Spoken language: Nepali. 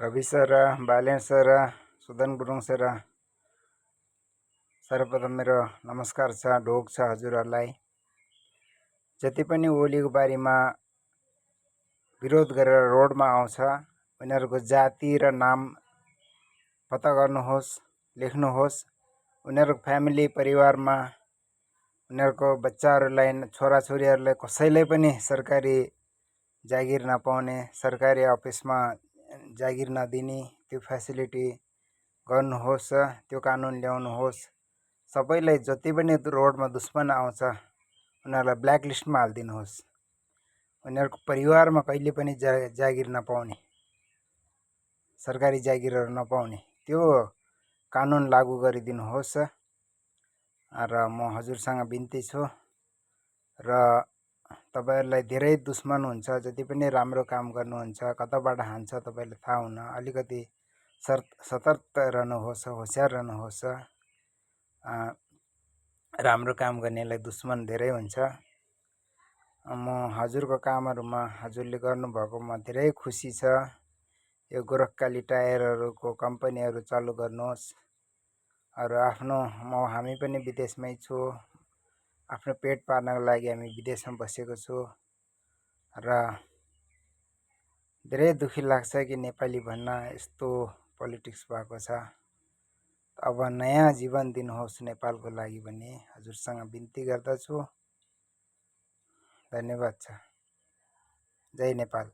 Rabi sir, Balen sir, Sudan Gurung sir, सर्वप्रथम मेरो नमस्कार छ, ढोक छ हजुरहरूलाई। जति पनि ओलीको बारेमा विरोध गरेर रोडमा आउँछ उनीहरूको जाति र नाम पत्ता गर्नुहोस्, लेख्नुहोस्। उनीहरूको फ्यामिली परिवारमा उनीहरूको बच्चाहरूलाई, छोराछोरीहरूलाई कसैलाई पनि सरकारी जागिर नपाउने, सरकारी अफिसमा जागिर नदिने त्यो फेसिलिटी गर्नुहोस्, त्यो कानुन ल्याउनुहोस्। सबैलाई जति पनि रोडमा दुश्मन आउँछ उनीहरूलाई ब्ल्याकलिस्टमा हालिदिनुहोस्। उनीहरूको परिवारमा कहिले पनि जागिर नपाउने, सरकारी जागिरहरू नपाउने त्यो कानुन लागू गरिदिनुहोस्। र म हजुरसँग बिन्ती छु र तपाईहरुलाई धेरै दुश्मन हुन्छ, जति पनि राम्रो काम गर्नुहुन्छ कताबाट हान्छ तपाईलाई थाहा हुन, अलिकति सतर्क रहनुहोस्, होशियार रहनुहोस्। राम्रो काम गर्नेलाई दुश्मन धेरै हुन्छ। म हजुरको कामहरुमा हजुरले गर्नुभएकोमा धेरै खुसी छ। यो गोरखकाली टायरहरुको कम्पनीहरु चालु गर्नुहोस्। आफ्नो हामी पनि विदेशमै छु, आफ्नो पेट पाल्नको लागि हामी विदेशमा बसेको छु र धेरै दुखी लाग्छ कि नेपाली भन्न यस्तो पोलिटिक्स भएको छ। अब नयाँ जीवन दिनुहोस् नेपालको लागि भन्ने हजुरसँग बिन्ती गर्दछु। धन्यवाद छ। जय नेपाल।